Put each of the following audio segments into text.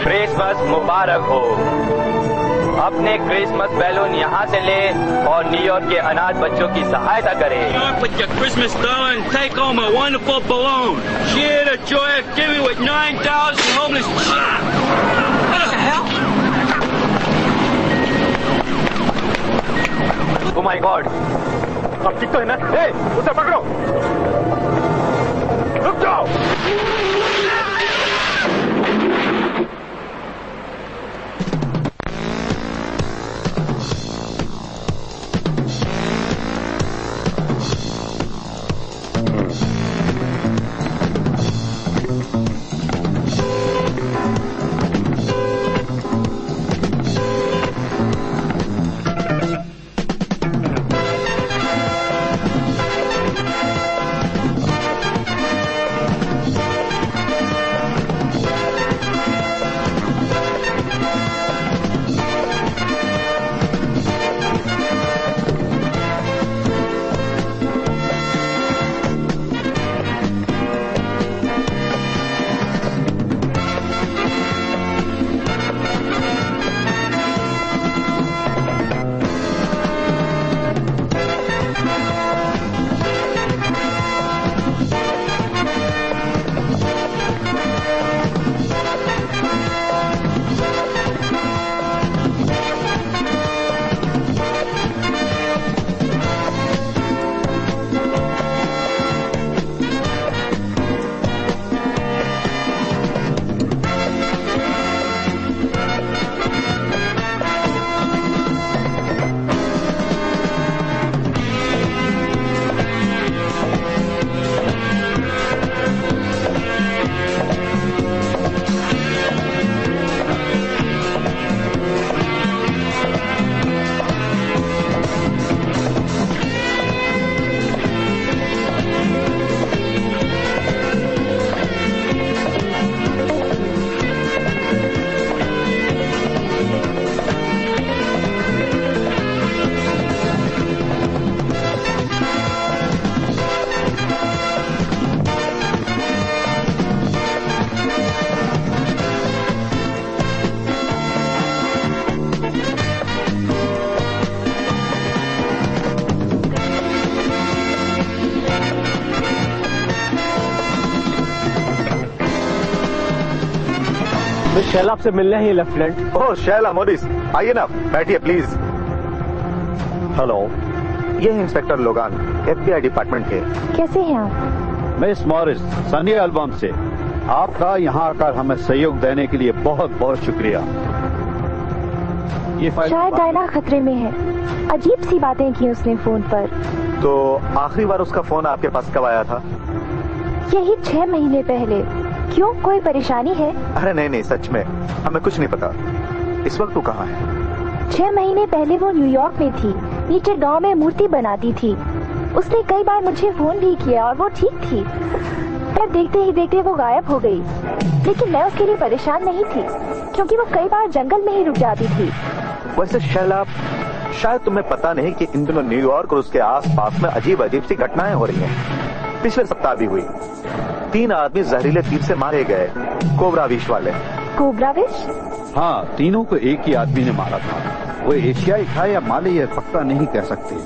Christmas मुबारक हो। अपने Christmas balloon यहाँ से ले और न्यूयॉर्क के अनाथ बच्चों की सहायता करें। With your Christmas balloon, take home a wonderful balloon. Share the joy of giving with 9,000 homeless. What the hell? Oh my God! अब ठीक तो है ना? हे, उसे पकड़ो! रुक जाओ! शैला आपसे मिलने ही लेफ्टिनेंट। ओह शैला मोरिस, आइए ना, बैठिए प्लीज। हेलो, ये है इंस्पेक्टर लोगान, FBI डिपार्टमेंट के। कैसे हैं आप? मिस मॉरिस, सनी एल्बम से आपका यहाँ आकर हमें सहयोग देने के लिए बहुत बहुत शुक्रिया। ये फाइल शायद डायना खतरे में है। अजीब सी बातें की उसने फोन पर। तो आखिरी बार उसका फोन आपके पास कब आया था? यही 6 महीने पहले। क्यों, कोई परेशानी है? अरे नहीं नहीं, सच में हमें कुछ नहीं पता। इस वक्त वो कहाँ है? 6 महीने पहले वो न्यूयॉर्क में थी, नीचे गांव में मूर्ति बनाती थी। उसने कई बार मुझे फोन भी किया और वो ठीक थी, पर देखते ही देखते वो गायब हो गई। लेकिन मैं उसके लिए परेशान नहीं थी, क्योंकि वो कई बार जंगल में ही रुक जाती थी। वैसे शैला, शायद तुम्हें पता नहीं कि इन दिनों न्यूयॉर्क और उसके आसपास में अजीब अजीब सी घटनाएं हो रही हैं। पिछले सप्ताह भी हुई। 3 आदमी जहरीले तीर से मारे गए, कोबरा विष वाले। कोबरा विष? हाँ, तीनों को एक ही आदमी ने मारा था। वो एशियाई था या माली, यह पक्का नहीं कह सकते,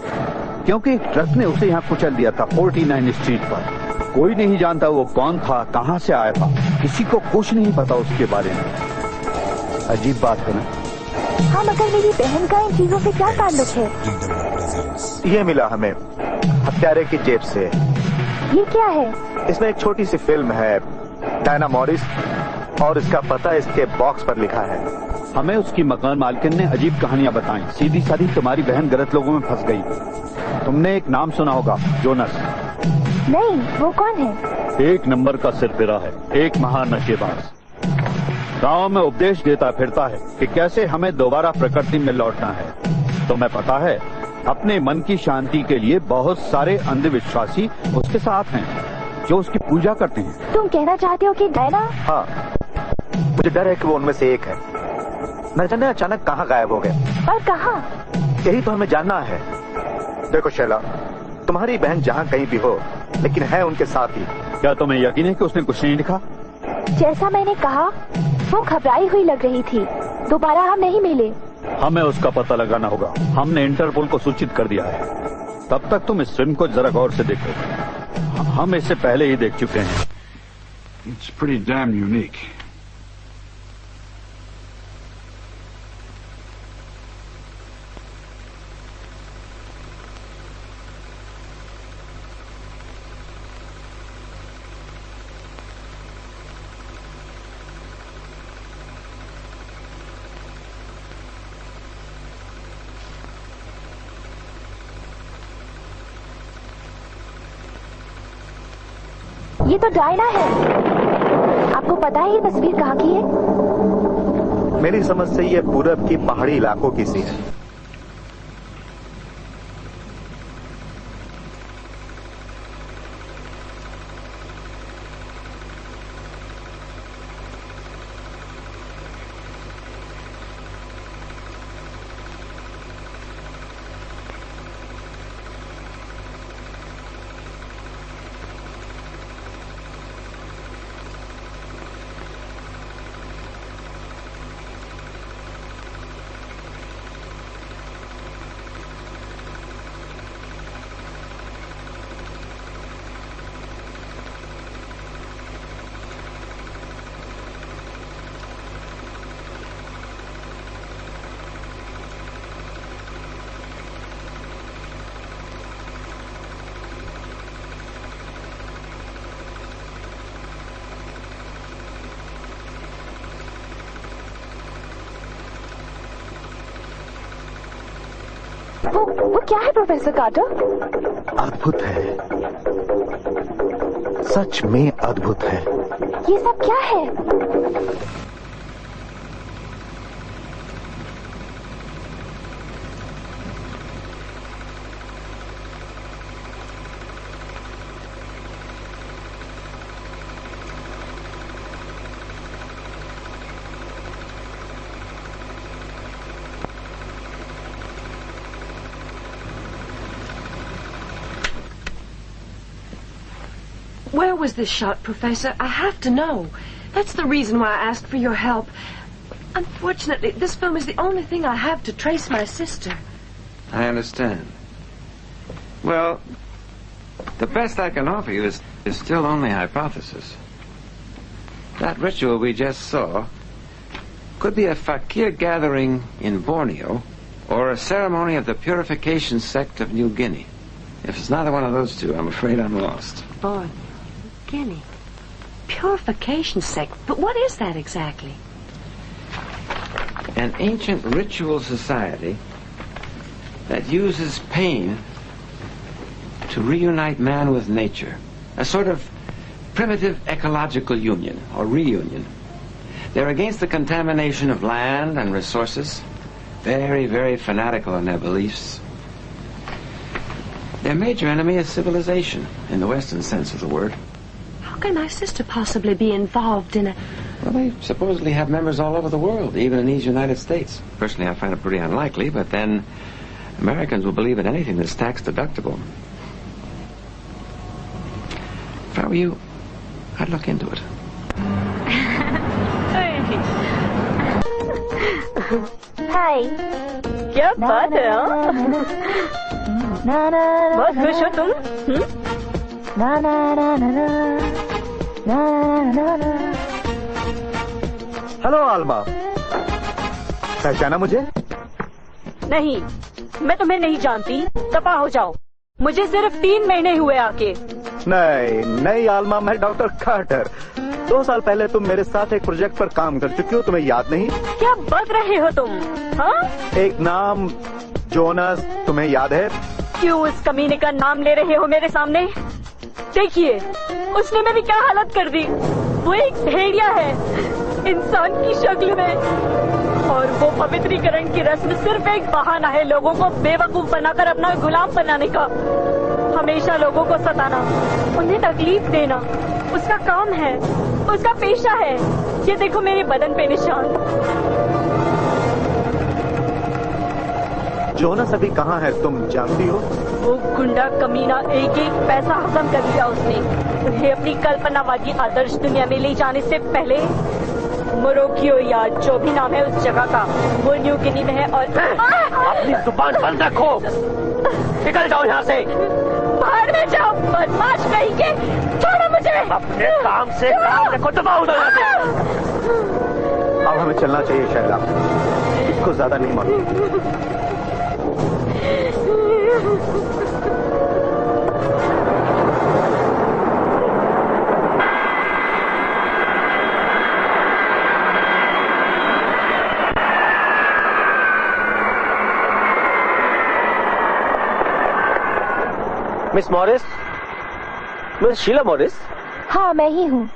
क्योंकि एक ट्रक ने उसे यहाँ कुचल दिया था 49 स्ट्रीट पर। कोई नहीं जानता वो कौन था, कहाँ से आया था, किसी को कुछ नहीं पता उसके बारे में। अजीब बात है ना? हाँ, मगर मेरी बहन का इन चीजों से क्या ताल्लुक है? ये मिला हमें हत्यारे की जेब से। ये क्या है? इसमें एक छोटी सी फिल्म है, डायना मॉरिस, और इसका पता इसके बॉक्स पर लिखा है। हमें उसकी मकान मालकिन ने अजीब कहानियां बताई। सीधी साधी तुम्हारी बहन गलत लोगों में फंस गई। तुमने एक नाम सुना होगा, जोनस। नहीं, वो कौन है? एक नंबर का सिरफिरा है, एक महान नशेबाज। गांव में उपदेश देता फिरता है कि कैसे हमें दोबारा प्रकृति में लौटना है। तुम्हें पता है, अपने मन की शांति के लिए बहुत सारे अंधविश्वासी उसके साथ हैं जो उसकी पूजा करते हैं। तुम कहना चाहते हो कि डायना? हाँ, मुझे डर है कि वो उनमें से एक है। न जाने अचानक कहाँ गायब हो गए। और कहाँ? यही तो हमें जानना है। देखो शैला, तुम्हारी बहन जहाँ कहीं भी हो, लेकिन है उनके साथ ही। क्या तुम्हें यकीन है कि उसने कुछ नहीं लिखा? जैसा मैंने कहा, वो घबराई हुई लग रही थी। दोबारा हम नहीं मिले। हमें उसका पता लगाना होगा। हमने इंटरपोल को सूचित कर दिया है। तब तक तुम इस फिल्म को जरा गौर से देखो। हम इससे पहले ही देख चुके हैं। It's pretty damn unique. ये तो डायना है। आपको पता है ये तस्वीर कहाँ की है? मेरी समझ से ये पूरब की पहाड़ी इलाकों की सी है। वो क्या है प्रोफेसर कार्टर? अद्भुत है, सच में अद्भुत है। ये सब क्या है? Where was this shot, Professor? I have to know. That's the reason why I asked for your help. Unfortunately, this film is the only thing I have to trace my sister. I understand. Well, the best I can offer you is still only hypothesis. That ritual we just saw could be a fakir gathering in Borneo or a ceremony of the purification sect of New Guinea. If it's neither one of those two, I'm afraid I'm lost. Borneo, Guinea. Purification sect. But what is that exactly? An ancient ritual society that uses pain to reunite man with nature. A sort of primitive ecological union, or reunion. They're against the contamination of land and resources. Very, very fanatical in their beliefs. Their major enemy is civilization, in the Western sense of the word. How can my sister possibly be involved in a... Well, they supposedly have members all over the world, even in these United States. Personally, I find it pretty unlikely, but then Americans will believe in anything that's tax deductible. If I were you, I'd look into it. हाय। क्या बात है? बहुत खुश हो तुम? Hello आलमा, पहचाना मुझे? नहीं, मैं तुम्हें नहीं जानती। दफा हो जाओ। मुझे सिर्फ 3 महीने हुए आके। नहीं आलमा, मैं डॉक्टर कार्टर। 2 साल पहले तुम मेरे साथ एक प्रोजेक्ट पर काम कर चुकी हो, तुम्हें याद नहीं? क्या बक रहे हो तुम? हाँ? एक नाम जोनस, तुम्हें याद है? क्यों उस कमीने का नाम ले रहे हो मेरे सामने? देखिए, उसने मेरी क्या हालत कर दी। वो एक भेड़िया है, इंसान की शक्ल में, और वो पवित्रीकरण की रस्म सिर्फ एक बहाना है लोगों को बेवकूफ बनाकर अपना गुलाम बनाने का। हमेशा लोगों को सताना, उन्हें तकलीफ देना उसका काम है, उसका पेशा है। ये देखो मेरे बदन पे निशान। जोनस अभी कहाँ है तुम जानती हो? वो गुंडा कमीना एक पैसा हजम कर लिया उसने। उन्हें अपनी कल्पनावादी आदर्श दुनिया में ले जाने से पहले मोरोकियो या जो भी नाम है उस जगह का, वो न्यू गिनी में है। और अपनी जुबान बंद रखो, निकल जाओ यहाँ से। बाहर में जाओ बदमाश कहीं के, छोड़ो मुझे। अपने काम से काम रखो, दबाओ यहाँ से। अब हमें चलना चाहिए शैला, इसको ज्यादा नहीं मालूम। Miss Morris, Miss Sheila Morris. हाँ, मैं ही हूँ।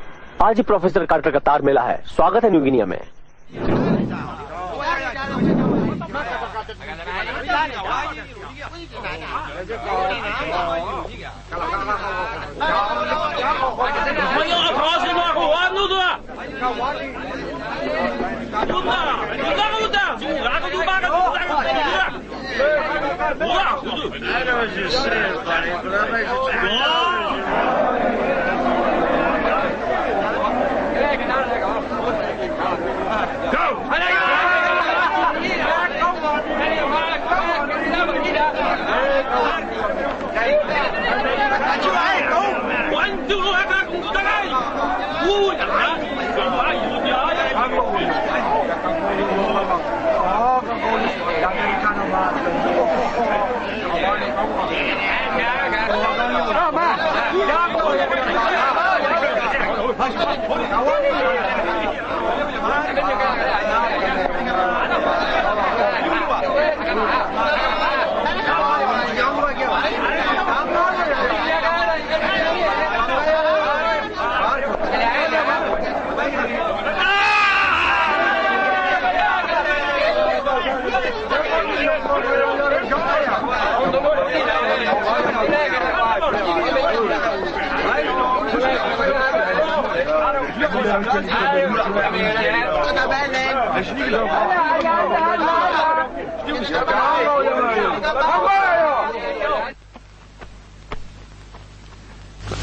आज ही प्रोफेसर कार्टर का तार मिला है। स्वागत है न्यू गिनिया में।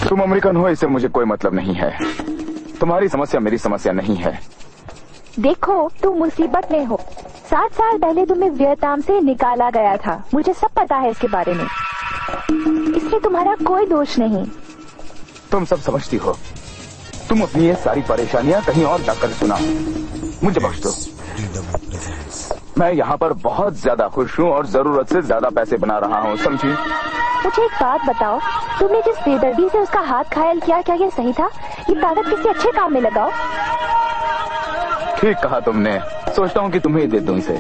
तुम अमेरिकन हो इससे मुझे कोई मतलब नहीं है। तुम्हारी समस्या मेरी समस्या नहीं है। देखो, तुम मुसीबत में हो। 7 साल पहले तुम्हें वियतनाम से निकाला गया था। मुझे सब पता है इसके बारे में, इसलिए तुम्हारा कोई दोष नहीं। तुम सब समझती हो। तुम अपनी ये सारी परेशानियां कहीं और जाकर सुना। मुझे बख्श दो। मैं यहाँ पर बहुत ज्यादा खुश हूँ और जरूरत से ज्यादा पैसे बना रहा हूँ, समझी? मुझे एक बात बताओ, तुमने जिस बेदर्दी से उसका हाथ घायल किया, क्या ये सही था? ये ताकत किसी अच्छे काम में लगाओ। ठीक कहा तुमने। सोचता हूँ कि तुम्हें ही दे दूँ इसे।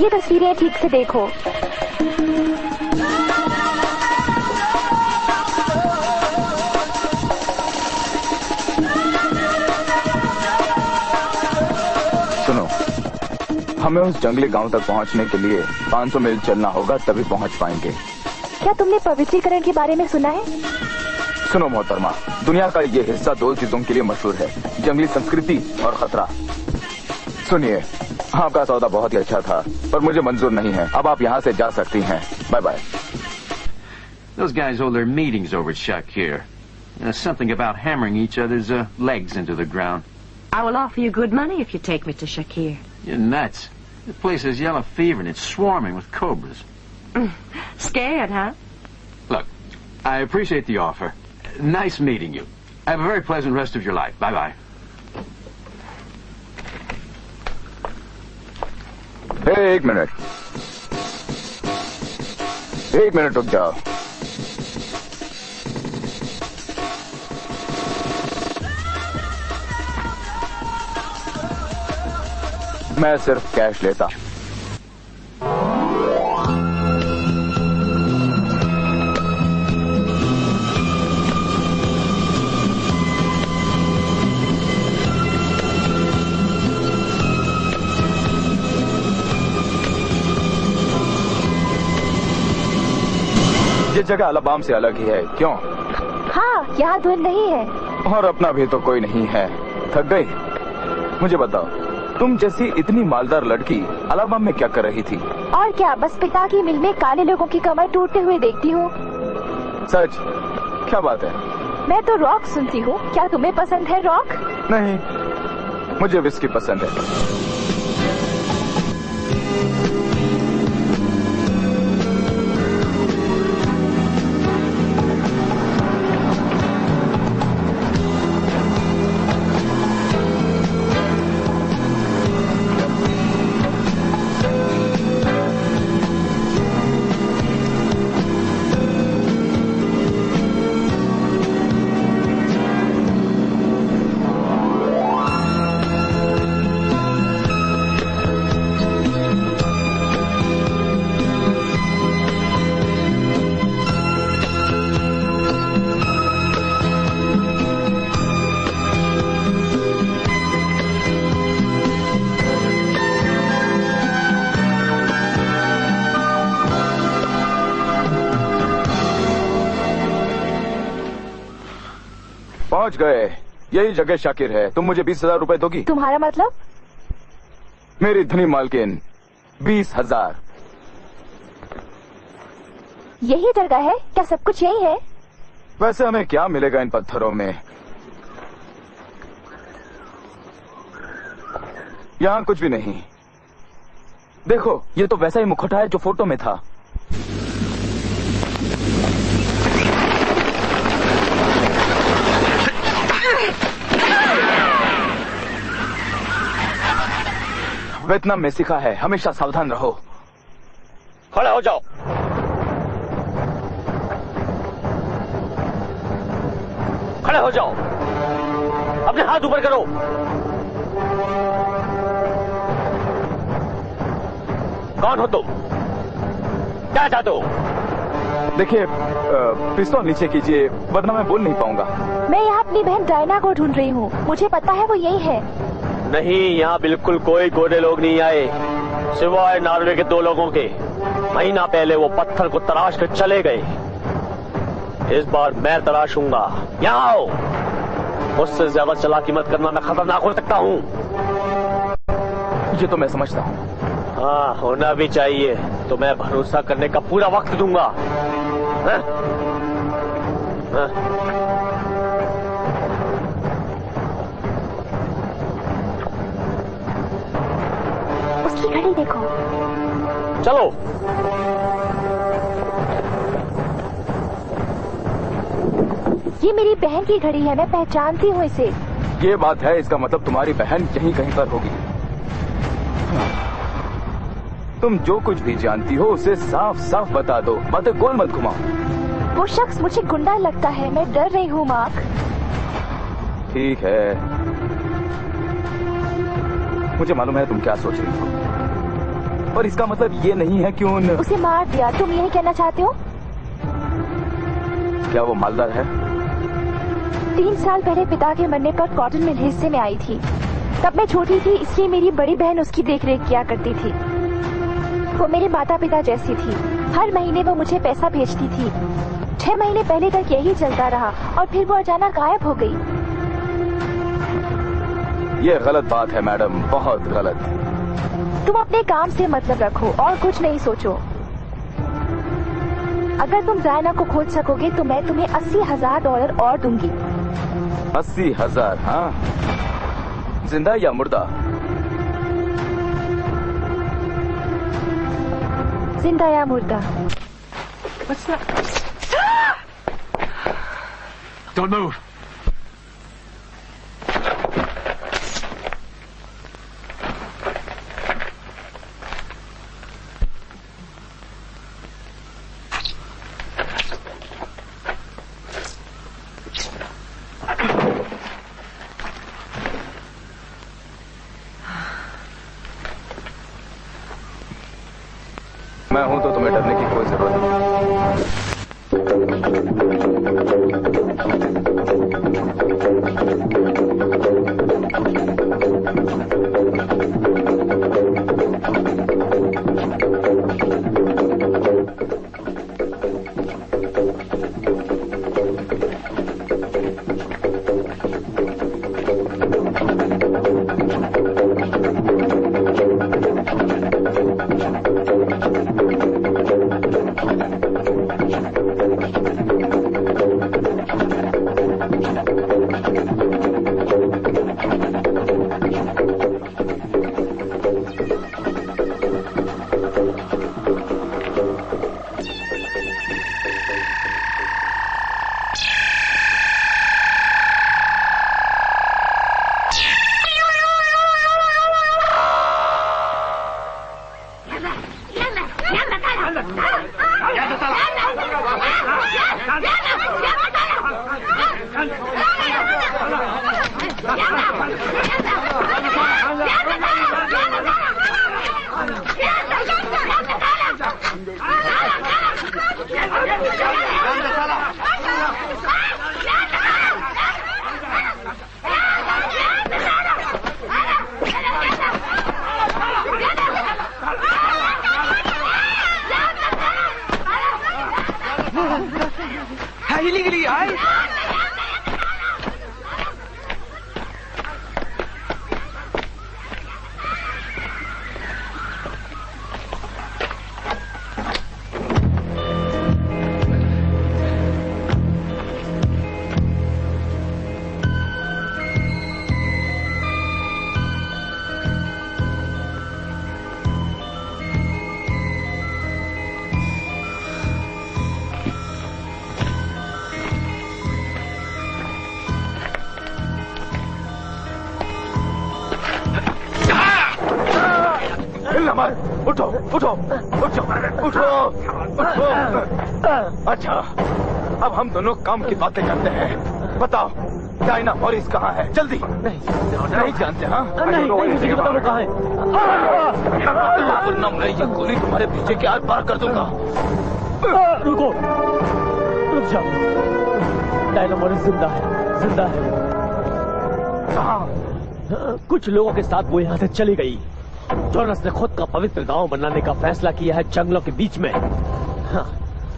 ये तस्वीरें ठीक से देखो। सुनो, हमें उस जंगली गांव तक पहुंचने के लिए 500 मील चलना होगा, तभी पहुंच पाएंगे। क्या तुमने पवित्रीकरण के बारे में सुना है? सुनो मोहतरमा, दुनिया का ये हिस्सा 2 चीजों के लिए मशहूर है, जंगली संस्कृति और खतरा। सुनिए, आपका सौदा बहुत ही अच्छा था, पर मुझे मंजूर नहीं है। अब आप यहाँ से जा सकती हैं। Bye bye. Those guys hold their meetings over Shakir. There's something about hammering each other's legs into the ground. I will offer you good money if you take me to Shakir. You're nuts. This place has yellow fever and it's swarming with cobras. Scared, huh? Look, I appreciate the offer. Nice meeting you. Have a very pleasant rest of your life. Bye-bye. Hey, एक minute रुक जाओ। मैं सिर्फ cash लेता। ये जगह अलाबाम से अलग ही है, क्यों? हाँ, यहाँ धुंध नहीं है। और अपना भी तो कोई नहीं है। थक गई? मुझे बताओ, तुम जैसी इतनी मालदार लड़की अलाबाम में क्या कर रही थी? और क्या, बस पिता की मिल में काले लोगों की कमर टूटते हुए देखती हूँ। सच? क्या बात है? मैं तो रॉक सुनती हूँ। क्या तुम्हें पसंद है रॉक? नहीं, मुझे विस्की पसंद है। पहुंच गए। यही जगह शाकिर है। तुम मुझे 20,000 रुपए दोगी? तुम्हारा मतलब? मेरी धनी मालकिन 20,000। यही जगह है? क्या सब कुछ यही है? वैसे हमें क्या मिलेगा इन पत्थरों में? यहाँ कुछ भी नहीं। देखो, ये तो वैसा ही मुखौटा है जो फोटो में था। वियतनाम में सीखा है, हमेशा सावधान रहो। खड़े हो जाओ। खड़े हो जाओ। अपने हाथ ऊपर करो। कौन हो तुम? क्या चाहते हो? देखिए, पिस्तौल नीचे कीजिए, वरना मैं बोल नहीं पाऊंगा। मैं यहाँ अपनी बहन डायना को ढूंढ रही हूँ। मुझे पता है वो यही है। नहीं, यहाँ बिल्कुल कोई गोरे लोग नहीं आए, सिवाय नॉर्वे के 2 लोगों के। महीना पहले वो पत्थर को तराश कर चले गए। इस बार मैं तराशूंगा। यहाँ आओ। मुझसे ज्यादा चालाकी मत करना, मैं खतरनाक हो सकता हूँ। ये तो मैं समझता हूँ। हाँ, होना भी चाहिए। तो मैं भरोसा करने का पूरा वक्त दूंगा। हाँ? हाँ? उसकी घड़ी देखो। चलो। ये मेरी बहन की घड़ी है, मैं पहचानती हूँ इसे। ये बात है, इसका मतलब तुम्हारी बहन यहीं कहीं पर होगी। तुम जो कुछ भी जानती हो उसे साफ साफ बता दो, बातें गोल मत घुमाओ। वो शख्स मुझे गुंडा लगता है, मैं डर रही हूँ मार्क। ठीक है, मुझे मालूम है तुम क्या सोच रही हो, पर इसका मतलब ये नहीं है कि उसे मार दिया। तुम यही कहना चाहते हो? क्या वो मालदार है? 3 साल पहले पिता के मरने पर कॉटन मिल हिस्से में आई थी। तब मैं छोटी थी, इसलिए मेरी बड़ी बहन उसकी देखरेख किया करती थी। वो मेरे माता पिता जैसी थी। हर महीने वो मुझे पैसा भेजती थी। 6 महीने पहले तक यही चलता रहा और फिर वो अचानक गायब हो गई। ये गलत बात है मैडम, बहुत गलत। तुम अपने काम से मतलब रखो और कुछ नहीं सोचो। अगर तुम डायना को खोज सकोगे तो मैं तुम्हें $80,000 और दूंगी। 80,000? हाँ, जिंदा या मुर्दा? जिंदा या मुर्दा? What's that? Don't move. मैं हूं तो तुम्हें डरने की कोई जरूरत नहीं। उठो उठो उठो उठो उठो। अच्छा, अब हम दोनों काम की बातें करते हैं। बताओ, डायना मॉरिस कहाँ है? जल्दी। नहीं जानते? हाँ नहीं, मुझे बताओ वो कहाँ है। बोलना, मैं ये गोली तुम्हारे पीछे के आर पार कर दूंगा। रुको, रुक जाओ। डायना मॉरिस जिंदा है, जिंदा है। कहाँ? कुछ लोगों के साथ वो यहाँ से चली गई। जोनस ने खुद का पवित्र गांव बनाने का फैसला किया है जंगलों के बीच में, हाँ,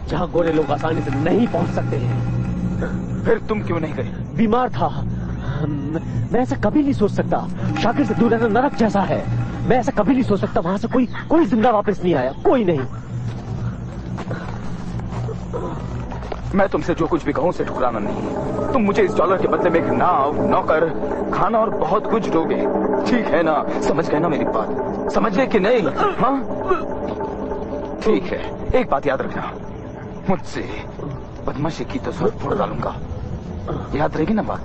जहाँ गोरे लोग आसानी से नहीं पहुँच सकते हैं। फिर तुम क्यों नहीं गई? बीमार था। मैं ऐसा कभी नहीं सोच सकता। शाकिर से दूर रहना नरक जैसा है। मैं ऐसा कभी नहीं सोच सकता वहाँ से कोई जिंदा वापस नहीं आया, कोई नहीं। मैं तुमसे जो कुछ भी कहूँ उसे ठुकराना नहीं। तुम मुझे इस डॉलर के बदले में एक नाव, नौकर, खाना और बहुत कुछ दोगे, ठीक है ना? समझ गए ना मेरी बात? समझ गए कि नहीं? हाँ ठीक है, एक बात याद रखना, मुझसे बदमाशी की तो सर फोड़ डालूंगा। याद रहेगी ना बात?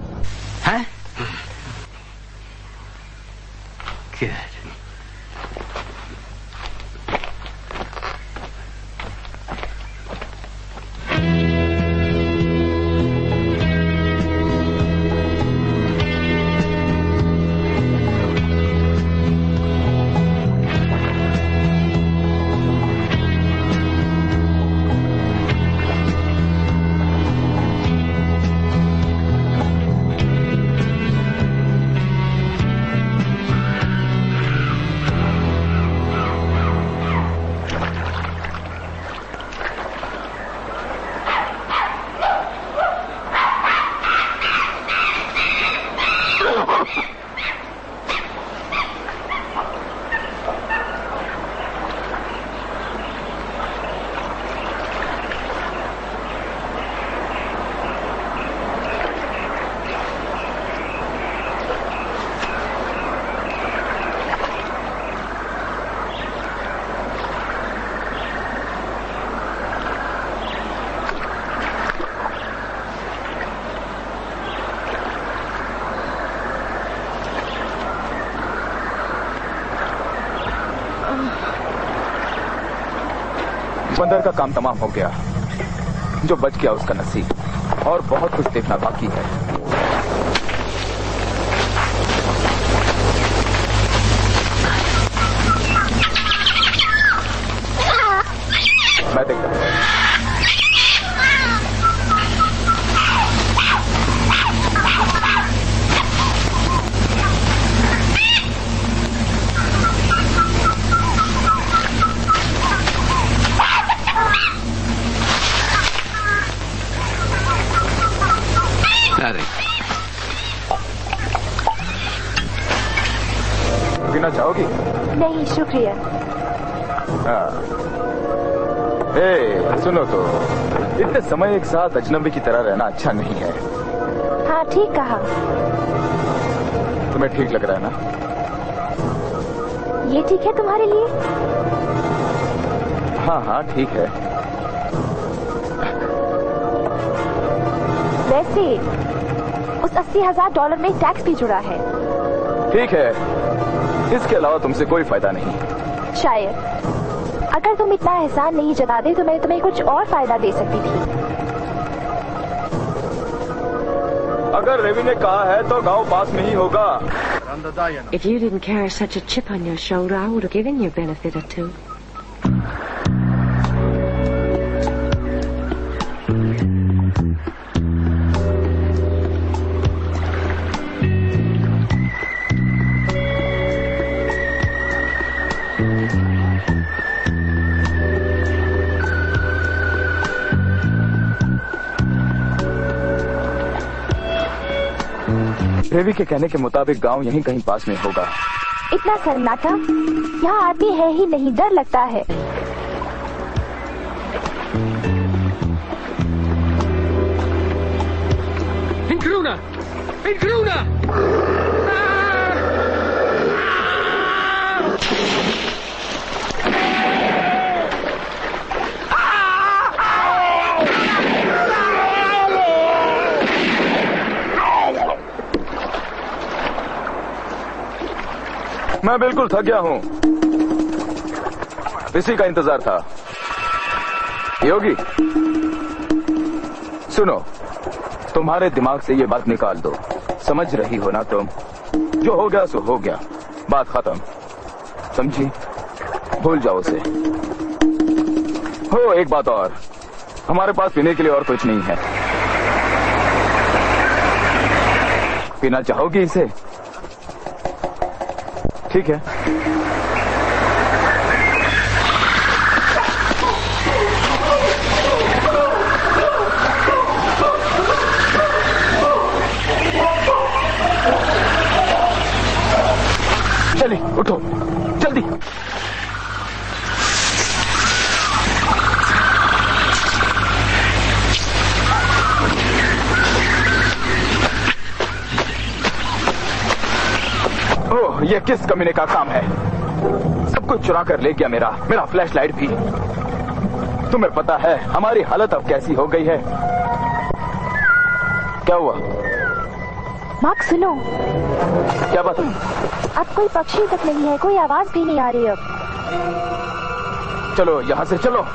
है? Good. बंदर का काम तमाम हो गया। जो बच गया उसका नसीब, और बहुत कुछ देखना बाकी है। मैं देखता हूँ। पीना चाहोगी? नहीं शुक्रिया। हाँ। सुनो तो, इतने समय एक साथ अजनबी की तरह रहना अच्छा नहीं है। हाँ ठीक कहा। तुम्हें ठीक लग रहा है ना? ये ठीक है तुम्हारे लिए? हाँ हाँ ठीक है। वैसे उस $80,000 में टैक्स भी जुड़ा है। ठीक है, इसके अलावा तुमसे कोई फायदा नहीं। शायद अगर तुम इतना एहसान नहीं जताते तो मैं तुम्हें कुछ और फायदा दे सकती थी। अगर रवि ने कहा है तो गांव पास में ही होगा। If you didn't carry such a chip on your shoulder, I would have given you a benefit or two. Ravi के कहने के मुताबिक गांव यहीं कहीं पास में होगा। इतना सन्नाटा, यहाँ आदमी है ही नहीं, डर लगता है। Includa! Includa! मैं बिल्कुल थक गया हूँ। इसी का इंतजार था। योगी, सुनो, तुम्हारे दिमाग से ये बात निकाल दो। समझ रही हो ना तुम? जो हो गया सो हो गया, बात खत्म। समझी? भूल जाओ उसे। हो एक बात और, हमारे पास पीने के लिए और कुछ नहीं है। पीना चाहोगी इसे? ठीक है। चलिए उठो जल्दी। ओह, ये किस कमीने का काम है? सब कुछ चुरा कर ले गया मेरा फ्लैशलाइट भी। तुम्हें पता है हमारी हालत अब कैसी हो गई है? क्या हुआ? मार्क सुनो। क्या बात है? अब कोई पक्षी तक नहीं है, कोई आवाज भी नहीं आ रही अब। चलो यहाँ से चलो।